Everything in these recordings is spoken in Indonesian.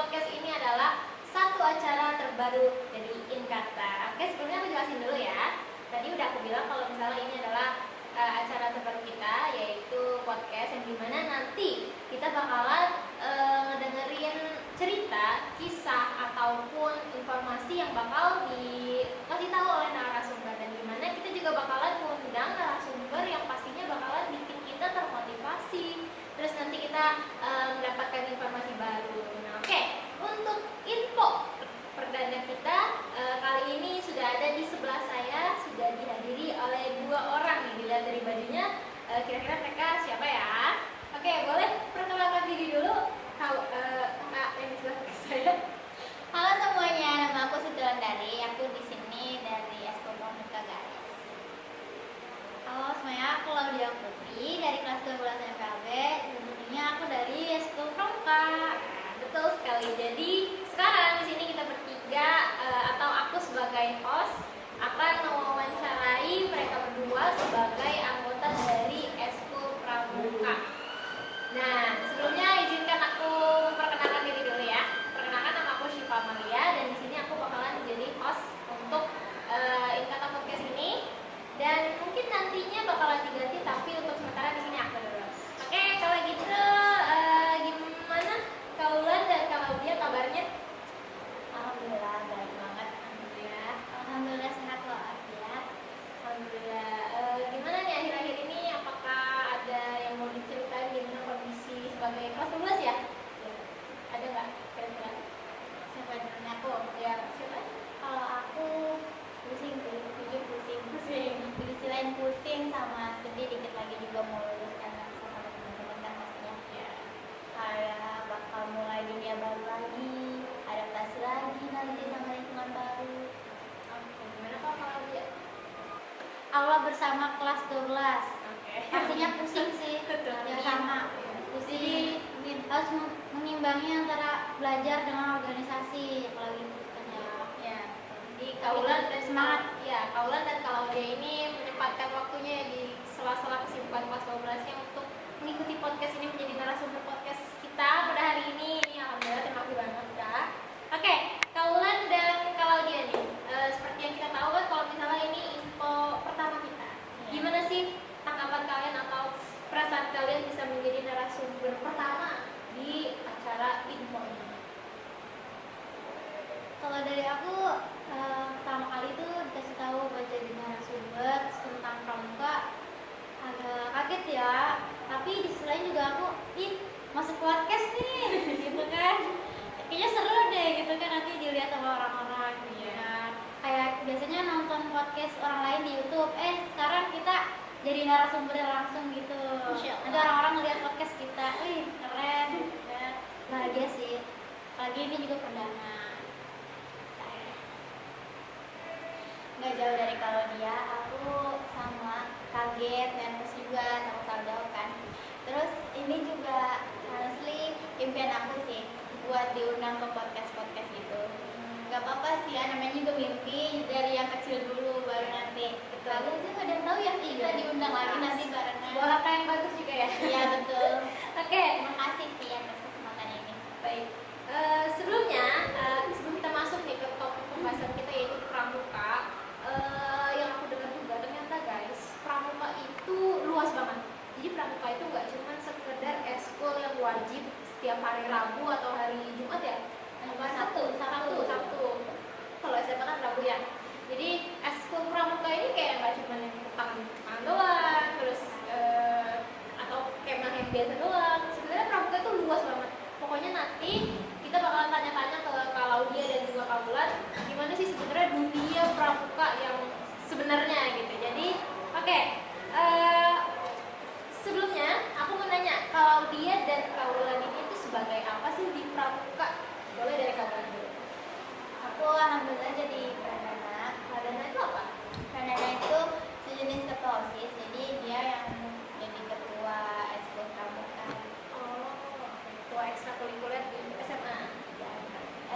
podcast ini adalah satu acara terbaru dari Inkata. Oke, sebelumnya aku jelasin dulu ya. Tadi udah aku bilang kalau misalnya ini adalah acara terbaru kita, yaitu podcast yang dimana nanti kita bakalan ngedengerin cerita, kisah ataupun informasi yang bakal dikasih tahu oleh narasumber, dan dimana kita juga bakalan mengundang narasumber yang pastinya bakalan bikin kita termotivasi. Terus nanti kita mendapatkan informasi baru. Nah, oke, untuk info perdana kita kali ini sudah ada di sebelah saya, sudah dihadiri oleh dua orang nih. Dilihat dari bajunya, kira-kira mereka siapa ya? Oke, boleh perkenalkan diri dulu. Kakak yang di sebelah saya. Halo semuanya, nama aku Siti Landari. Aku di sini dari Eskul Pramuka, guys. Halo semuanya, aku Laudia Putri dari kelas 12 MPLB. Tentunya aku dari Eskul Pramuka. Betul sekali. Jadi sekarang di sini kita bertiga atau aku sebagai host akan mewawancarai mereka berdua sebagai anggota dari Eskul Pramuka. Nah, sebelumnya izinkan aku memperkenalkan diri dulu ya. Perkenalkan, nama aku Syifa Amalia dan di sini aku bakalan menjadi host untuk Inkata Podcast ini. Dan mungkin nantinya bakalan diganti, tapi untuk sementara di sini aku dulu. Oke, kalau gitu gimana Kaulan dan Kak Laudia kabarnya? Alhamdulillah, baik banget. Alhamdulillah. Alhamdulillah sehat walafiat. Alhamdulillah. Gimana nih akhir-akhir ini? Apakah ada yang mau diceritain gimana kondisi sebagai kelas 12 ya? Ada nggak kira-kira? Siapa duluan aku? Ya, siapa? Kalau aku pusing sih, jujur pusing. Pusing. Di sisi lain pusing sama sedih, dikit lagi juga mau lulus kan sama teman-teman kan pastinya. Ya. Kayak bakal mulai dunia baru lagi, adaptasi lagi nanti sama lingkungan baru. Oke, gimana Kak Laudia? Allah bersama kelas 12. Oke. Pastinya pusing sih. Betul. Ya sama. Pusing. Harus mengimbangi antara belajar dengan organisasi, apalagi itu kan ya. Ya. Jadi Kaulan dan Semangat. Ya, Kaulan dan Kak Laudia ini menyempatkan waktunya di sela-sela kesibukan kelas 12-nya untuk mengikuti podcast ini, menjadi narasumber podcast kita pada hari ini. Alhamdulillah, terima kasih banget Kak. Oke, Kaulan dan Kak Laudia nih, seperti yang kita tahu kan kalau misalnya ini info pertama kita, gimana sih tanggapan kalian atau perasaan kalian bisa menjadi narasumber pertama di acara info ini? Kalau dari aku pertama kali itu dikasih tahu buat jadi narasumber tentang pramuka, agak kaget ya. Tapi di sisi lain juga aku masuk podcast nih gitu kan. Kayaknya seru deh gitu kan, nanti dilihat sama orang-orang gitu kan. Kayak biasanya nonton podcast orang lain di YouTube, sekarang kita jadi narasumber langsung gitu. Nanti orang-orang ngeliat podcast kita, keren gitu kan. Bahagia sih. Apalagi ini juga perdana. Nggak jauh dari kalau dia, aku sama kaget, nervous juga, takut salah jawab kan. Terus ini juga honestly impian aku sih buat diundang ke podcast gitu. Gak apa-apa sih ya, namanya juga mimpi, dari yang kecil dulu baru nanti. Lalu aja nggak ada yang tahu ya, kita diundang lagi nanti barengan. Buat apa yang bagus juga ya? Iya betul. Oke. Terima kasih sih atas kesempatan ini. Baik, sebelumnya sebelum kita masuk nih ke topik pembahasan kita, yaitu pramuka, yang aku dengar juga ternyata guys, pramuka itu luas banget. Jadi pramuka itu nggak cuma sekedar eskul yang wajib setiap hari Rabu atau hari Jumat ya? Sabtu. Kalau SMA kan Rabu ya. Jadi eskul pramuka ini kayak nggak cuma yang tentang doang, terus atau kemah yang biasa doang. Sebenarnya pramuka itu luas banget. Pokoknya nanti kita bakalan tanya-tanya ke Kak Laudia dan juga Kak Bulan, gimana sih sebenarnya dunia pramuka yang sebenarnya gitu. Jadi, oke, sebelumnya aku mau nanya, Kak Laudia dan Kak Bulan ini itu sebagai apa sih di pramuka? Boleh dari Kak Bulan dulu. Aku alhamdulillah jadi perdana. Perdana itu apa? Perdana itu sejenis ketua OSIS, jadi dia yang jadi ketua eskul pramuka. Oh, ketua ekstrakurikuler di SMA.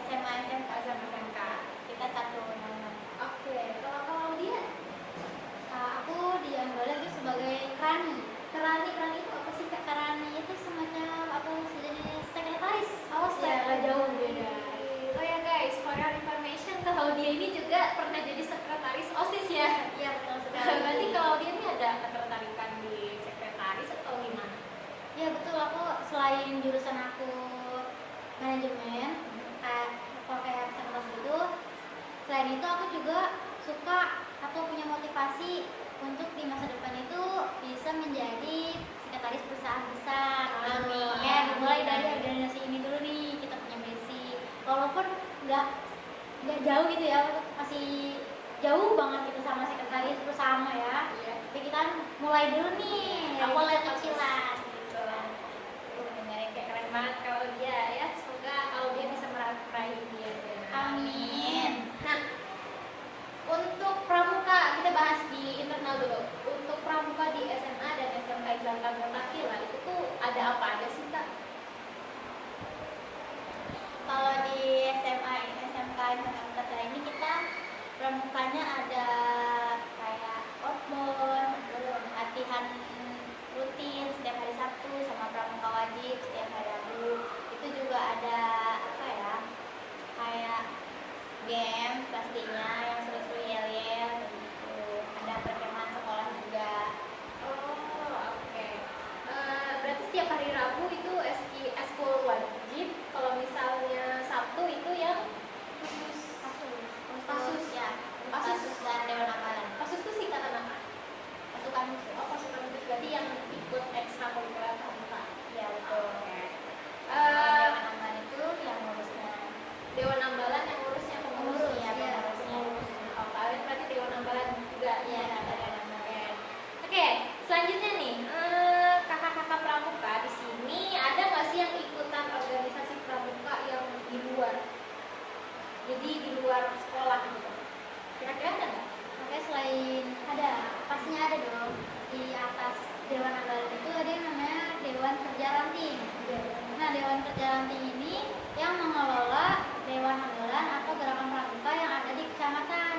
SMA, SMK, SMK. Kita satu nama. Oke, kalau dia, Aku diambil lagi sebagai Rani. Kerani itu apa sih Kak? Rani itu semacam apa sejenis sekretaris manajemen, kalau kayak sekretaris gitu. Selain itu aku juga suka atau punya motivasi untuk di masa depan itu bisa menjadi sekretaris perusahaan besar. Amin. Ya, dimulai dari organisasi ini dulu nih, kita punya basic. Walaupun nggak jauh gitu ya, masih jauh banget gitu sama sekretaris perusahaan ya. Iya. Tapi kita mulai dulu nih, Awalnya kecilan. Dengerin kayak keren banget kalau dia ya, semoga kalau dia bisa meraih dia. Amin. Nah, untuk pramuka kita bahas di internal dulu. Untuk pramuka di SMA dan SMK Islam Nurhakila itu tuh ada apa aja sih Kak? Kalau di SMA, SMK, SMK ini kita pramukanya ada kayak outbound, latihan rutin setiap hari Sabtu sama pramuka wajib setiap hari Rabu. Itu juga ada apa ya? Kayak game pastinya yang seru-seru yel-yel gitu. Ada perkemahan sekolah juga. Oh, oke. Berarti setiap hari Rabu itu eskul wajib. Kalau misalnya Sabtu itu yang Pasus. Ya, Pasus. Pasus dan Dewan Amalan. Pasus itu singkatan apa? Pasukan musuh. Oh, pasukan itu berarti yang ikut ekstrakurikuler pramuka. Ya betul. Eh, Dewan Amalan itu yang ngurusnya. Dewan Ambalan yang ngurusnya pengurus. Pengurus, ya, Ya, pengurusnya. pengurus. Oh, kalian berarti Dewan Ambalan juga. Iya, Ya. ada Dewan Amalan. Oke, selanjutnya nih, kakak-kakak pramuka di sini ada nggak sih yang ikutan organisasi pramuka yang di luar? Jadi di luar sekolah gitu. Kira-kira ada nggak? Oke, selain ada, pastinya ada dong. Di atas Dewan Ambalan itu ada yang namanya Dewan Kerja Ranting. Nah, Dewan Kerja Ranting ini yang mengelola Dewan Ambalan atau gerakan pramuka yang ada di kecamatan.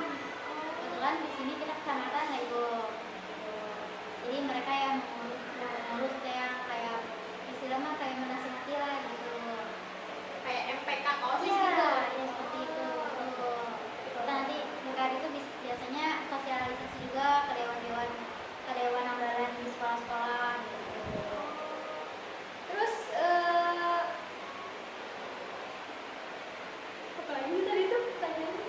Kebetulan di sini kita kecamatan nggak ikut. Jadi mereka yang mengurus kayak istilah mah kayak menasihati lah gitu. Kayak MPK OSIS Iya, gitu. ya seperti itu. Kita nanti negara itu biasanya sosialisasi juga ke dewan ambalan di sekolah-sekolah gitu. Terus apa lagi tadi tuh pertanyaannya?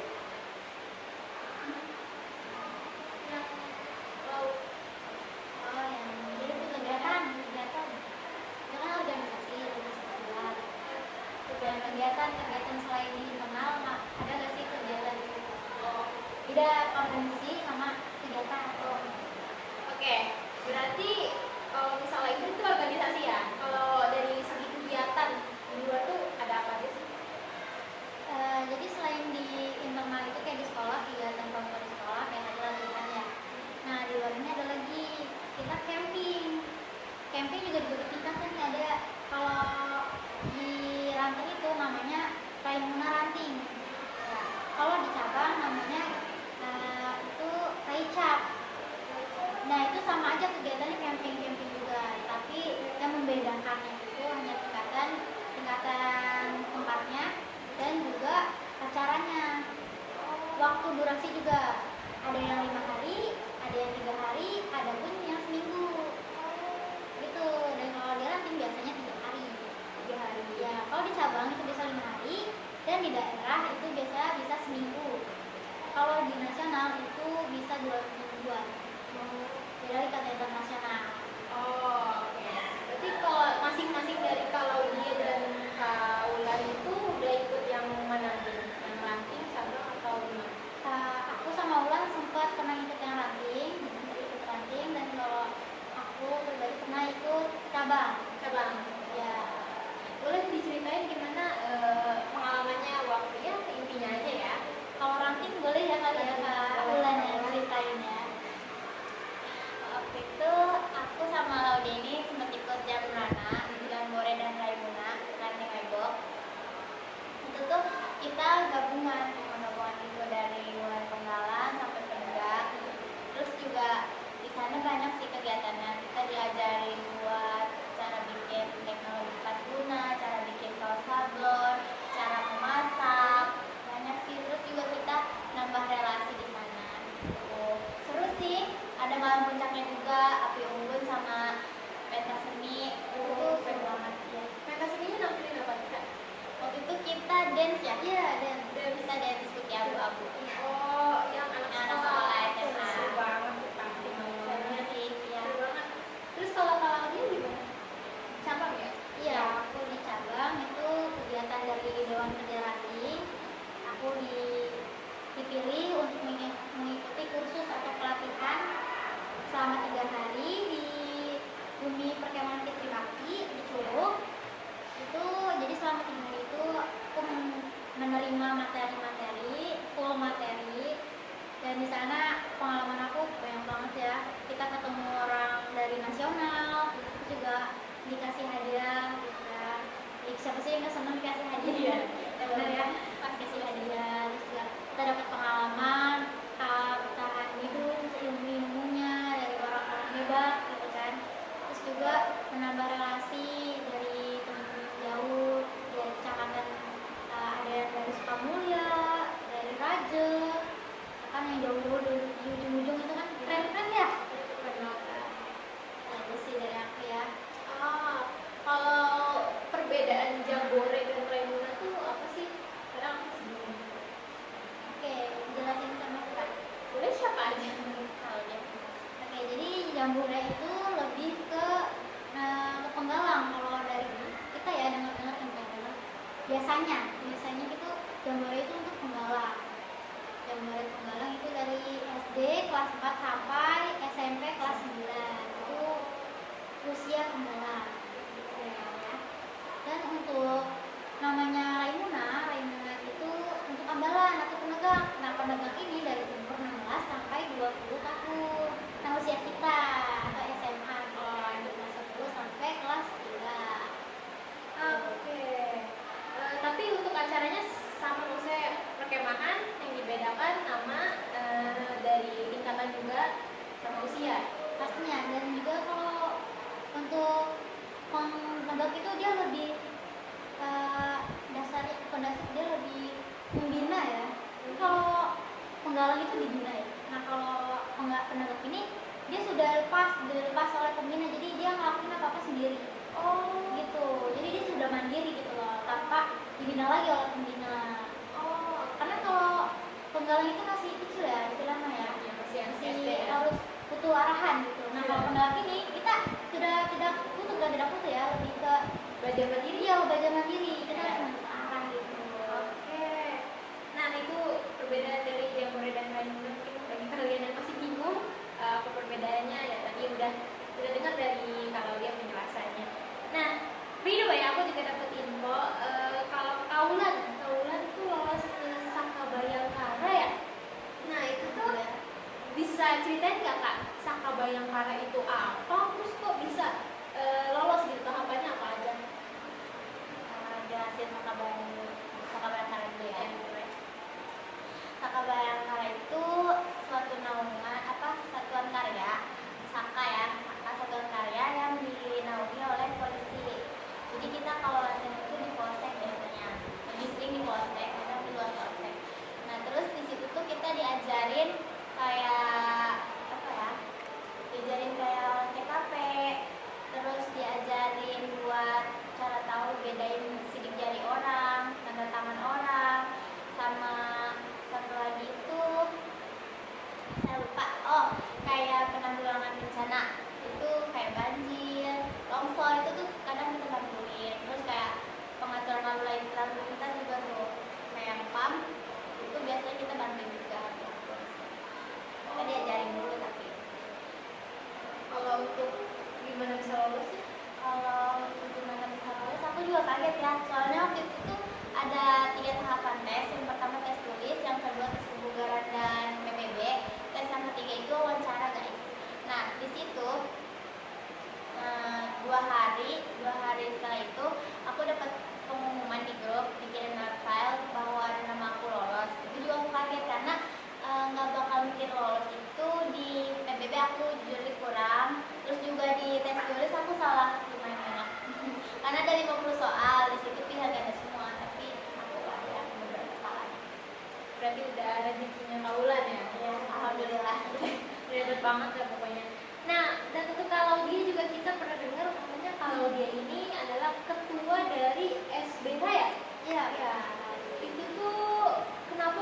Yang laut. Oh, yang jadi itu kegiatan itu kan organisasi sekolah. Kegiatan selain di internal, ada nggak sih kegiatan itu? Beda organisasi sama kegiatan. Oke, berarti kalau misalnya itu organisasi ya. Kalau dari segi kegiatan di luar tuh ada apa aja sih? Jadi selain di internal itu kayak di sekolah, kegiatan pramuka di sekolah kayak tadi latihan ya. Nah, di luar ini ada lagi kita camping. Camping juga dibagi tingkat kan, ada kalau di ranting itu namanya Raimuna Ranting. Ya, kalau di cabang namanya itu Raicap. Nah, itu sama aja kegiatannya camping juga, tapi yang membedakannya itu hanya tingkatan tempatnya dan juga acaranya. Waktu durasi juga ada yang 5 hari, ada yang 3 hari, ada pun yang seminggu. Gitu. Dan kalau di ranting biasanya 3 hari. 3 hari. Ya, kalau di cabang itu bisa 5 hari dan di daerah itu biasa bisa seminggu. Kalau di nasional itu bisa 2 mingguan. Beda di kata internasional. Oh, oke. Berarti kalau masing-masing dari Kalaudia dan Kaulan itu udah ikut yang mana nih? Yang ranting, cabang atau gimana? Aku sama Ulan sempat pernah ikut yang ranting, dan kalau aku pribadi pernah ikut cabang. Cabang. Ya, Boleh diceritain gimana pengalamannya waktu ya, intinya aja ya. kalau ranting boleh ya kali ya Kak Ulan ya ceritain ya. Waktu itu aku sama Laude ini sempat ikut jam Rana, Gambore dan Raimuna, ranting lebok. Itu tuh kita gabungan itu dari mulai penggalan sampai penegak. Terus juga di sana banyak sih kegiatannya. Kita diajarin buat cara bikin teknologi tepat guna, cara bikin kaos sablon, cara memasak, banyak sih. Terus juga kita nambah relasi di sana. Gitu. Seru sih. Ada malam puncaknya juga, api unggun sama pentas seni. Itu seru banget ya. Pentas seninya nampilin apa Kak? Waktu ada yang diskusi abu-abu. Oh, yang anak Yang anak sekolah sekolah SMA. seru banget tuh pasti Bener sih, ya. seru banget. Terus kalau dia gimana? Cabang ya? Iya, aku di cabang itu kegiatan dari Dewan Kerja Ranting. Aku dipilih untuk mengikuti kursus atau pelatihan selama 3 hari di Bumi Perkemahan Fitri Bakti di Curug. Itu jadi selama 3 hari itu aku menerima materi-materi, full materi, dan di sana pengalaman aku banyak banget ya. Kita ketemu orang dari nasional, terus juga dikasih hadiah gitu kan. Siapa sih yang nggak senang dikasih hadiah? Iya, benar ya, pas kasih hadiah, terus juga kita dapat pengalaman bertahan hidup, ilmu-ilmunya dari orang-orang hebat gitu kan. Terus juga menambah relasi dari teman-teman jauh dari kecamatan, ada yang dari Sukamulya, dari Raja, kan yang jauh-jauh di ujung-ujung itu kan keren-keren ya. Itu sih dari aku ya. Ah, kalau perbedaan Jambore dan Raimuna tuh apa sih? Karena aku masih bingung. Oke, jelasin sama kita. Boleh siapa aja? Tahu deh. Oke, jadi Jambore itu lebih ke penggalang. Kalau dari kita ya dengar-dengar kan dengar. Biasanya itu Jambore itu untuk penggalang. Jambore penggalang itu dari SD kelas 4 sampai SMP kelas 9. Itu usia penggalang. Gitu ya. Dan untuk namanya Raimuna itu untuk ambalan atau penegang. Nah, penegang ini dari umur 16 sampai 20 tahun. Nah, usia kita atau SMA gitu. Dari kelas 10 sampai kelas 3. Oke. Tapi untuk acaranya sama maksudnya perkemahan yang dibedakan nama dari tingkatan juga sama usia. Pastinya. Dan juga kalau untuk penegak itu dia lebih dasarnya dia lebih membina ya. Kalau penggalang itu dibina ya. Nah, kalau penegak ini dia sudah dilepas oleh pembina, jadi dia ngelakuin apa-apa sendiri. Oh, Gitu. Jadi dia sudah mandiri gitu loh, tanpa dibina lagi oleh pembina. oh, Karena kalau penggalang itu masih kecil ya, istilahnya ya. ya masih anak Masih SD ya. harus butuh arahan gitu. Nah, Iya. kalau penggalang ini kita sudah tidak butuh ya, lebih ke Belajar mandiri. iya belajar mandiri, kita Iya. harus menentukan arah gitu. Oke. Nah, itu perbedaan dari Jambore dan Raimuna. Mungkin bagi kalian yang masih bingung apa perbedaannya, ya tadi udah dengar dari kalau dia penjelasannya. Nah, by the way, aku juga dapat info kalau Kaulan tuh lolos ke Saka Bayangkara ya. Nah, itu tuh bisa ceritain nggak Kak, Saka Bayangkara itu apa? Terus kok bisa lolos gitu, tahapannya apa aja? Jelasin Saka Bayangkara dulu ya. Saka Bayangkara itu suatu naungan satuan karya satuan karya yang dinaungi oleh polisi. Jadi kita kalau latihan itu di polsek biasanya, lebih sering di polsek, kadang di luar polsek. Nah, terus di situ tuh kita diajarin kayak diajarin kayak TKP, terus diajarin buat cara tahu bedain sidik jari orang, tanda tangan orang, sama satu lagi itu saya lupa. Oh, kayak penanggulangan bencana itu kayak banjir, longsor itu tuh kadang kita bantuin. Terus kayak pengaturan lalu lintas juga tuh kayak PAM itu biasanya kita bantuin juga. Kita diajarin dulu tapi Kalau untuk gimana bisa lolos sih? kalau untuk gimana bisa lulus aku juga kaget ya, soalnya waktu itu tuh ada 3 tahapan tes. Yang pertama tes tulis, yang kedua tes kebugaran dan PPB, tes yang ketiga itu wawancara guys. Nah, di situ 2 hari setelah itu aku dapat pengumuman di grup, dikirim file bahwa ada nama aku lolos. Itu juga aku kaget karena nggak bakal mikir lolos itu. Di PBB aku jujur kurang, terus juga di tes tulis aku salah lumayan banyak karena ada 50 soal, di situ pilihan ganda semua, tapi aku ada yang beberapa salah. Berarti udah rezekinya Kaulan ya? Ya, alhamdulillah. Ribet banget ya pokoknya. Nah, dan untuk kalau dia juga kita pernah dengar katanya kalau dia ini adalah ketua dari SBH ya? Iya. Ya. Itu tuh kenapa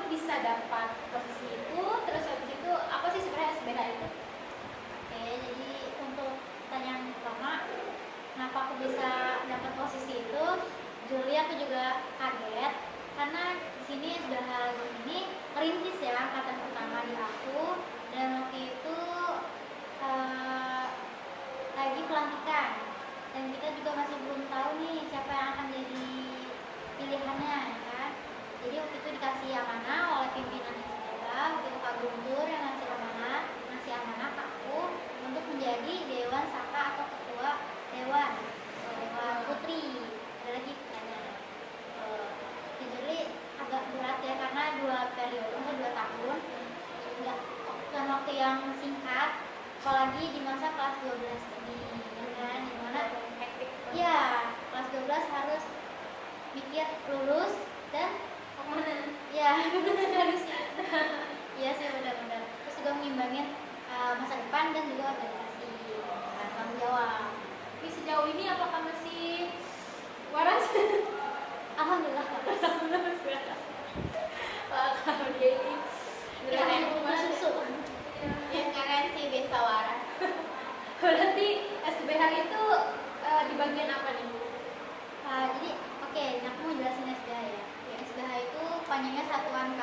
karena 2 periode, 2 tahun, nggak bukan waktu yang singkat, apalagi di masa kelas 12 ini, ya kan, dimana hektik banget. ya kelas 12 harus mikir lulus dan Kemana? ya harus iya sih benar-benar, terus juga mengimbangin masa depan dan juga organisasi, tanggung jawab. Tapi sejauh ini apakah masih waras? Alhamdulillah waras. Wah, kalau dia ini Ya, beneran masuk susu. Ya keren sih bisa waras. Berarti SBH itu di bagian apa nih? Jadi oke, aku mau jelasin SBH ya. SBH itu panjangnya Satuan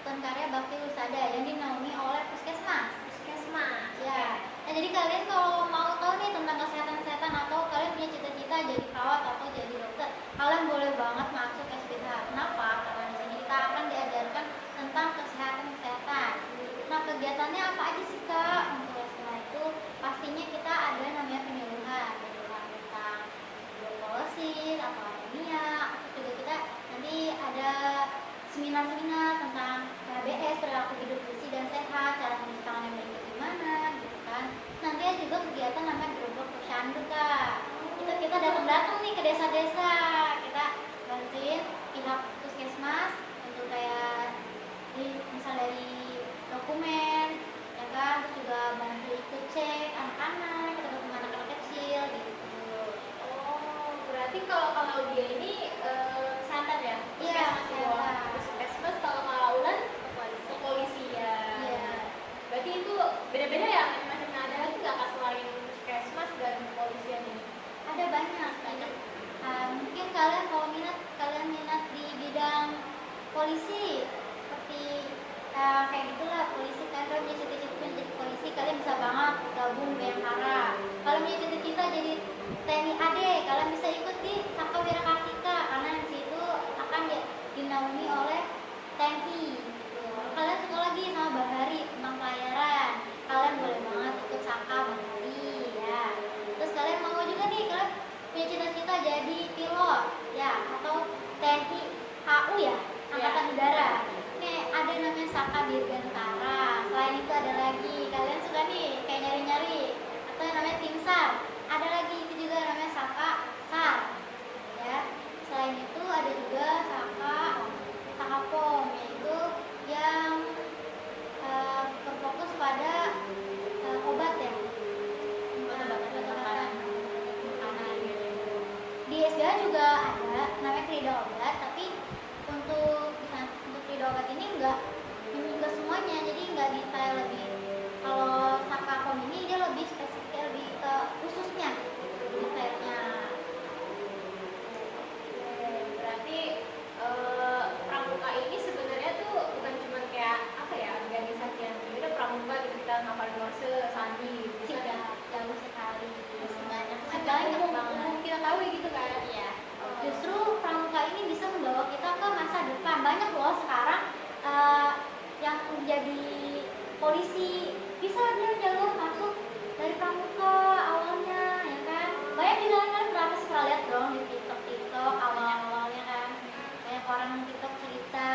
Karya Bakti Wisata yang dinaungi oleh Puskesmas. Puskesmas. Ya. Nah, jadi kalian kalau mau tahu nih tentang kesehatan atau kalian punya cita-cita jadi perawat atau jadi dokter, kalian boleh banget masuk SBH. Kenapa? Karena di sini kita akan diajarkan tentang kesehatan. Nah, kegiatannya apa aja sih Kak? Untuk SBH itu pastinya kita ada namanya penyuluhan tentang tuberkulosis, atau anemia, terus juga kita nanti ada seminar-seminar tentang PHBS, perilaku hidup bersih dan sehat, cara mencuci tangan yang baik gimana, gitu kan. Nanti ada juga kegiatan namanya gerobak posyandu Kak. Itu kita datang nih ke desa-desa, kita bantuin pihak puskesmas untuk kayak misal dari dokumen, ya kan, terus juga bantu ikut cek anak-anak, kita ketemu anak-anak kecil gitu. Oh, berarti kalau dia ini kesehatan ya? Iya, Puskesmas. kesehatan. Puskesmas kalau Ulan kepolisian. Iya. Berarti itu beda-beda ya macam-macamnya, ada lagi nggak Kak selain puskesmas dan kepolisian ini? Ada banyak. Mungkin kalian minat di bidang polisi, seperti kayak gitulah, polisi kan kalian punya cita-cita jadi polisi, kalian bisa banget gabung Bayangkara. Kalau punya cita-cita jadi TNI AD, kalian bisa ikut di Saka Wira Kartika, karena di situ akan dinaungi oleh TNI. Gitu. Kalian suka lagi sama Bahari tentang pelayaran, kalian boleh banget ikut Saka Bahari ya. Terus kalian mau juga nih, kalian punya cita-cita jadi pilot ya, atau TNI AU ya, Angkatan Udara. Nih ada namanya Saka Dirgantara. Selain itu ada lagi, kalian suka nih kayak nyari-nyari, atau yang namanya tim SAR. Ada lagi itu juga namanya Saka SAR ya. Selain itu ada juga Saka POM, yaitu yang berfokus pada obat ya, obat-obatan makanan gitu. Di SBH juga ada namanya Krida Obat, tapi untuk Krida Obat ini enggak semuanya, jadi enggak detail lebih. Kalau Saka POM ini dia lebih spesifik, lebih ke khususnya detailnya. Berarti pramuka ini sebenarnya tuh bukan cuma kayak apa ya, organisasi yang berbeda pramuka gitu, kita ngapalin morse, sandi gitu. Tidak jauh sekali, Banyak banyak banget. umum kita tahu gitu kan. Iya. Justru pramuka ini bisa membawa kita ke masa depan. Banyak loh sekarang yang menjadi polisi, bisa dia jalur masuk dari pramuka awalnya, ya kan. Banyak juga kan, berapa sih pernah lihat dong di TikTok awal-awalnya kan. Banyak orang TikTok cerita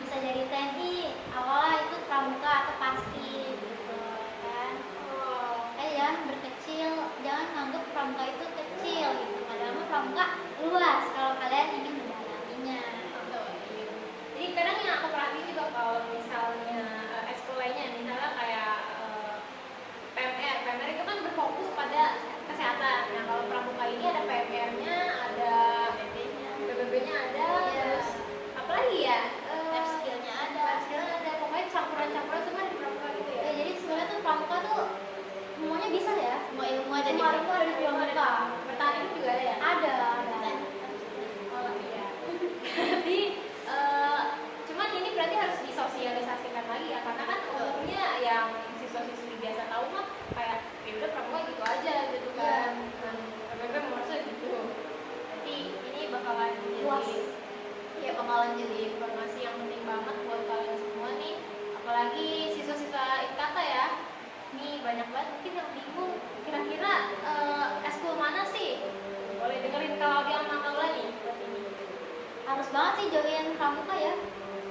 bisa jadi TNI, awalnya itu pramuka atau pasti gitu kan. Jangan berkecil, jangan nganggap pramuka itu kecil gitu. Padahal pramuka luas kalau kalian ingin mendalaminya. Jadi kadang yang aku perhatiin juga kalau misalnya ekskul lainnya, misalnya kayak PMR itu kan berfokus pada kesehatan. Nah kalau pramuka ini ada PMR-nya, ada BBB-nya ada, terus apalagi ya? Life skill-nya ada. Life skill-nya ada, pokoknya campuran-campuran semua di pramuka gitu ya. Jadi sebenarnya tuh pramuka tuh semuanya bisa ya. Semua ilmu ada di Semua ilmu ada di pramuka. Bertahan hidup juga ada ya? Ada. Oh iya. Jadi cuman ini berarti harus disosialisasikan lagi ya, karena kan umumnya yang siswa-siswi biasa tahu mah kayak ya udah pramuka gitu aja gitu kan. PBB morse gitu. Berarti ini bakalan Luas. bakalan jadi informasi yang penting banget buat kalian semua nih, apalagi siswa-siswa IKTA ya. Nih banyak banget mungkin yang bingung kira-kira eskul mana sih. Boleh dengerin kalau dia sama Kaula nih buat ini. Harus banget sih join pramuka ya.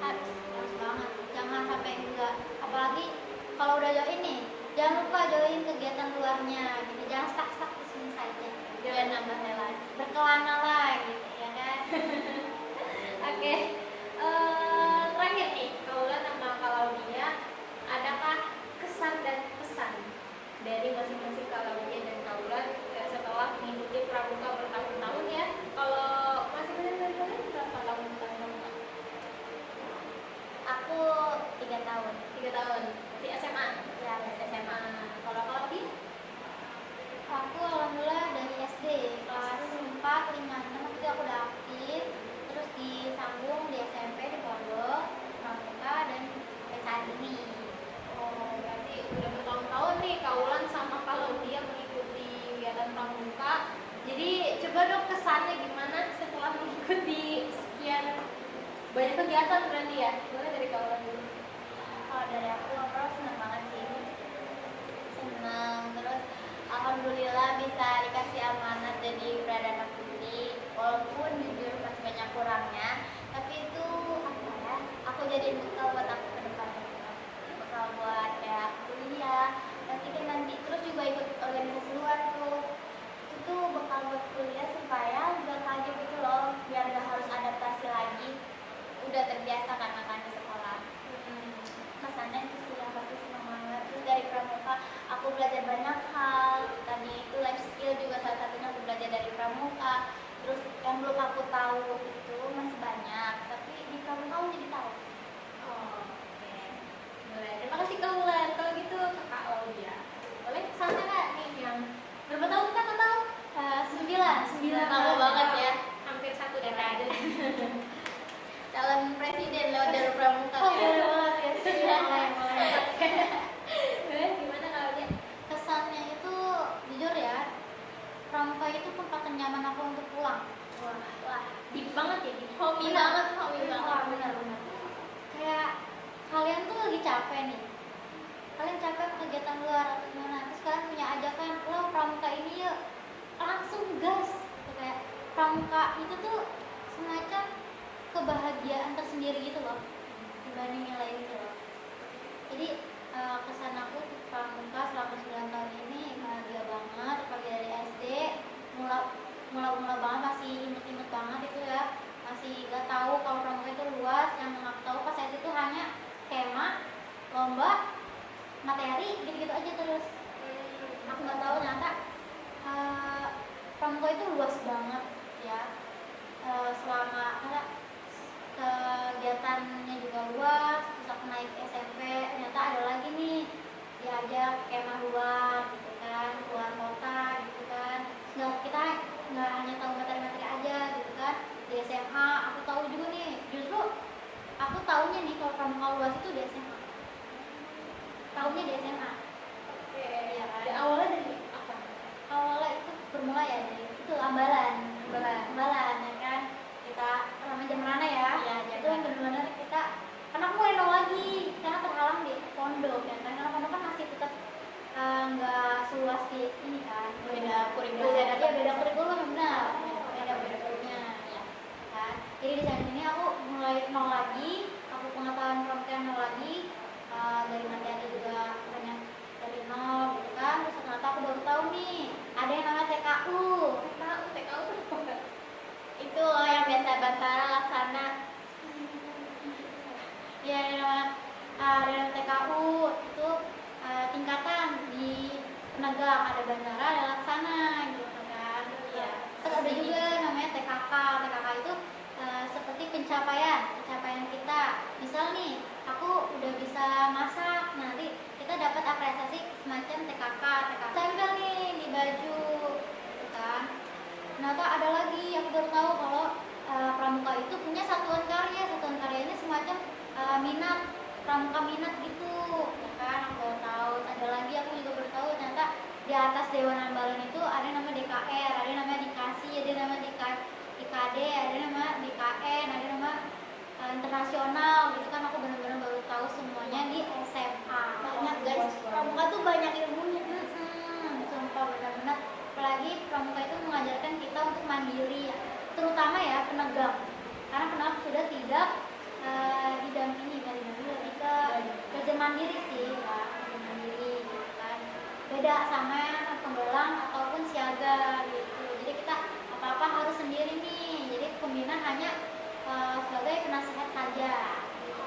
harus banget, jangan sampai enggak, apalagi kalau udah join nih jangan lupa join kegiatan luarnya gitu, jangan stuck di sini saja, Biar nambah relasi. berkelana lah gitu ya kan. Oke, terakhir nih, Kaulan sama Claudia, adakah kesan dan pesan dari masing-masing Claudia dan Kaulan setelah mengikuti pramuka bertahun-tahun ya? Kalau masing-masing dari kalian berapa tahun pramuka? Aku 3 tahun 3 tahun di SMA. ya, SMA. Kalau Claudia? aku alhamdulillah dari SD kelas 4, 5, 6 itu aku udah aktif, terus disambung di SMP di pondok pramuka dan sampai saat ini. Oh, berarti udah bertahun-tahun nih Kaulan sama Claudia mengikuti kegiatan pramuka. Jadi coba dong kesannya gimana setelah mengikuti sekian banyak kegiatan berarti ya? Boleh dari Kaulan dulu. Kalau dari aku senang banget sih, senang. Terus alhamdulillah bisa dikasih amanat jadi perdana putri, walaupun jujur masih banyak kurangnya, tapi itu apa ya, aku jadiin bekal buat aku ke depannya, bekal buat kayak kuliah nanti kan nanti, terus juga ikut organisasi luar tuh, itu bekal buat kuliah supaya nggak kaget gitu loh, biar nggak harus adaptasi lagi, udah terbiasa karena kan di sekolah. Kesannya itu sih yang pasti senang banget. Terus dari pramuka aku belajar banyak hal, tadi itu life skill juga salah satunya aku belajar dari pramuka. Terus yang belum aku tahu itu masih banyak, tapi di pramuka aku jadi tahu. Oh, oke. Boleh. Terima kasih Kaulan. Kalau gitu Kakak Claudia. Boleh kesannya Kak nih yang berapa tahun kan total? 9 Lama banget ya. Hampir 1 dekade. Calon presiden lewat jalur pramuka. Oh, ya. boleh banget ya sih. Boleh gimana Claudia? Kesannya itu jujur ya, pramuka itu tempat nyaman aku untuk pulang. Wah, deep banget ya, deep. Hobi banget, hobi Wah, banget. benar-benar. Kayak kalian tuh lagi capek nih, kalian capek kegiatan luar atau gimana, terus kalian punya ajakan, lo pramuka ini yuk, langsung gas. Gitu, kayak pramuka itu tuh semacam kebahagiaan tersendiri gitu loh, dibanding yang lain gitu loh. Jadi kesan aku di pramuka selama 9 tahun ini bahagia banget, apalagi dari SD, mula banget, masih imut-imut banget itu ya, masih gak tahu kalau pramuka itu luas. Yang aku tahu pas SD itu hanya kema, lomba, materi gitu-gitu aja terus. Aku nggak tahu ternyata pramuka itu luas banget ya. Selama kegiatannya juga luas, terus aku naik SMP ternyata ada lagi nih diajak kemah luar gitu kan, keluar kota gitu kan. Kita nggak hanya tahu materi-materi aja gitu kan. Di SMA aku tahu juga nih, justru aku tahunya nih kalau pramuka luas itu di SMA, tahunya di SMA. Oke. Iya kan? Di awalnya dari apa? Awalnya itu bermula ya dari itu ambalan ya kan, kita namanya jam mana ya, Iya, jam itu yang mana. benar-benar kita, karena aku mau nol lagi karena terhalang di pondok ya kan, karena pondok kan masih tetap nggak seluas di ini kan, Beda kurikulum. beda kurikulum benar, beda kurikulumnya ya kan. Jadi di saat ini aku mulai nol lagi, aku pengetahuan pramuka nol lagi, dari materi juga banyak dari nol gitu kan. Terus ternyata aku baru tahu nih ada yang namanya TKU. TKU tuh apa? Itu loh yang biasa Bantara laksana. Ya, yang namanya ada TKU itu tingkatan di penegak, ada bandara, ada laksana gitu kan. Iya. Terus ada juga namanya TKK. TKK itu seperti pencapaian kita. Misal nih, aku udah bisa masak, nanti kita dapat apresiasi semacam TKK. Tempel nih di baju, gitu kan. Ternyata ada lagi yang baru tahu kalau pramuka itu punya satuan karya. Satuan karya ini semacam minat, pramuka minat gitu, ya kan. Aku baru tahu. Ada lagi aku juga baru tahu ternyata di atas Dewan Ambalan itu ada nama DKR, ada nama Dikasi, ada nama DKD, ada nama DKN, ada nama internasional gitu kan. Aku benar-benar baru tahu semuanya di SMA. Banyak guys, pramuka tuh banyak ilmunya. Sumpah benar-benar. Apalagi pramuka itu mengajarkan kita untuk mandiri, terutama ya penegak, karena penegak sudah tidak beda sama penggelang ataupun siaga gitu. Jadi kita apa-apa harus sendiri nih. Jadi pembina hanya sebagai penasehat saja gitu.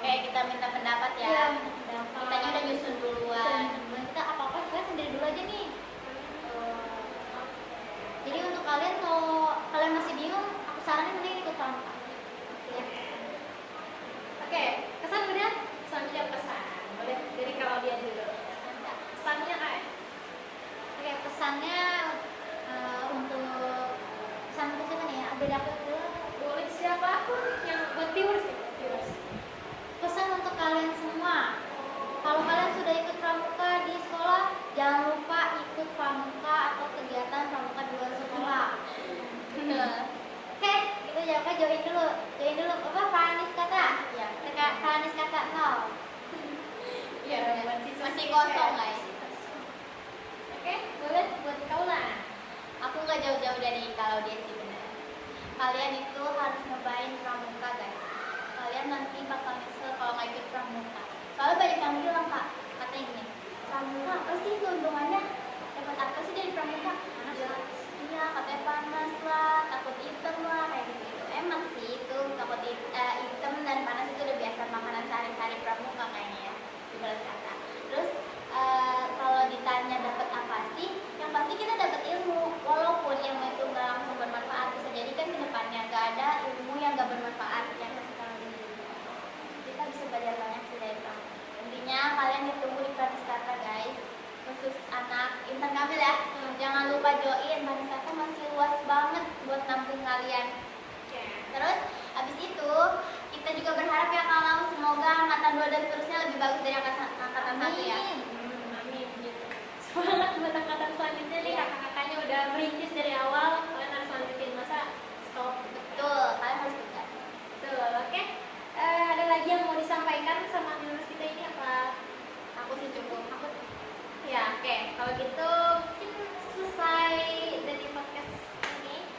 Kayak kita minta pendapat ya. Iya, pendapat. Kitanya udah nyusun duluan. Dan kita apa-apa kita sendiri dulu aja nih. Jadi untuk kalian kalau kalian masih bingung, aku saranin mending ikut pramuka. Ya. Oke, kesan udah, selanjutnya pesan. Boleh dari kalau dia dulu. Pesannya kayak Oke, pesannya untuk pesan untuk siapa nih ya? Beda aku dulu. boleh siapapun yang buat viewers nih, viewers. Pesan untuk kalian semua. Kalau kalian sudah ikut pramuka di sekolah, jangan lupa ikut pramuka atau kegiatan pramuka di luar sekolah. Oke, gitu ya. Oke, join dulu. Apa? Pranis kata? Ya. Pranis kata nol. Iya, Masih kosong guys. Oke, boleh buat kau lah. Aku nggak jauh-jauh dari kalau dia sih bener. Kalian itu harus nyobain pramuka guys. Kalian nanti bakal nyesel kalau nggak ikut pramuka. Soalnya banyak yang bilang kak, katanya gini, pramuka apa sih keuntungannya? Dapat apa sih dari pramuka? Iya, katanya panas lah, takut hitam lah, kayak gitu. Emang sih itu takut hitam dan panas itu udah biasa makanan sehari-hari pramuka kayaknya ya, ibarat kata. Terus kalau ditanya dapat apa sih? Yang pasti kita dapat ilmu, walaupun ilmu itu nggak langsung bermanfaat, bisa jadi kan ke depannya nggak ada ilmu yang nggak bermanfaat yang kita bisa belajar banyak sih dari kamu. Intinya kalian ditunggu di Pranistata guys, khusus anak intern Kamil ya. Jangan lupa join, Pranistata masih luas banget buat nampung kalian. Terus habis itu kita juga berharap ya kalau semoga angkatan 2 dan seterusnya lebih bagus dari angkatan 1 ya. Amin gitu. Semangat buat angkatan selanjutnya nih, kakak-kakaknya udah merintis dari awal, kalian harus lanjutin, masa stop. Betul, kalian harus tegas. Betul, oke. Ada lagi yang mau disampaikan sama viewers kita ini apa? Aku sih cukup. Ya, oke. Kalau gitu mungkin selesai dari podcast ini.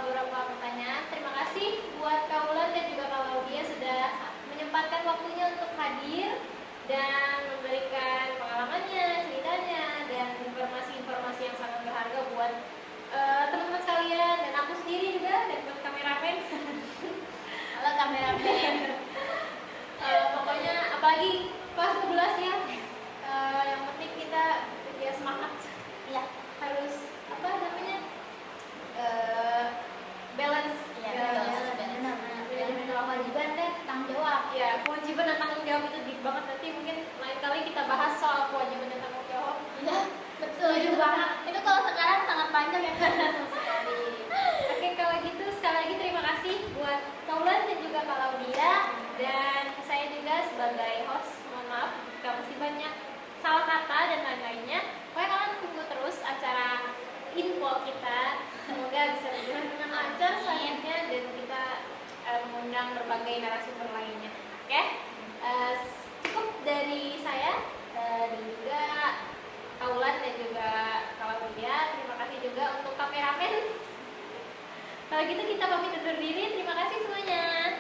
Beberapa pertanyaan. Terima kasih buat Kaulan dan juga Kak Laudia sudah menyempatkan waktunya untuk hadir dan memberikan pengalamannya, ceritanya, dan informasi-informasi yang sangat berharga buat teman-teman sekalian dan aku sendiri juga dan buat kameramen. Halo kameramen. Pokoknya apalagi kelas 11 ya. Yang penting kita ya semangat. Iya. Harus apa namanya? Balance. Iya, Balance. benar. Kewajiban dan tanggung jawab. Ya, kewajiban dan tanggung jawab itu deep banget, nanti mungkin lain kali kita bahas soal kewajiban dan tanggung jawab. Iya, betul. Setuju banget. Itu kalau sekarang sangat panjang ya kan. Oke, kalau gitu sekali lagi terima kasih buat Kaulan dan juga Kak Laudia, dan saya juga sebagai host, mohon maaf jika masih banyak salah kata dan lain-lainnya. Pokoknya kalian tunggu terus acara info kita, semoga bisa berjalan dengan lancar selanjutnya dan kita mengundang berbagai narasumber lainnya. Oke, cukup dari saya dan juga Kaulan dan juga Kak Laudia. Terima kasih juga untuk kameramen. Kalau gitu kita pamit undur diri. Terima kasih semuanya.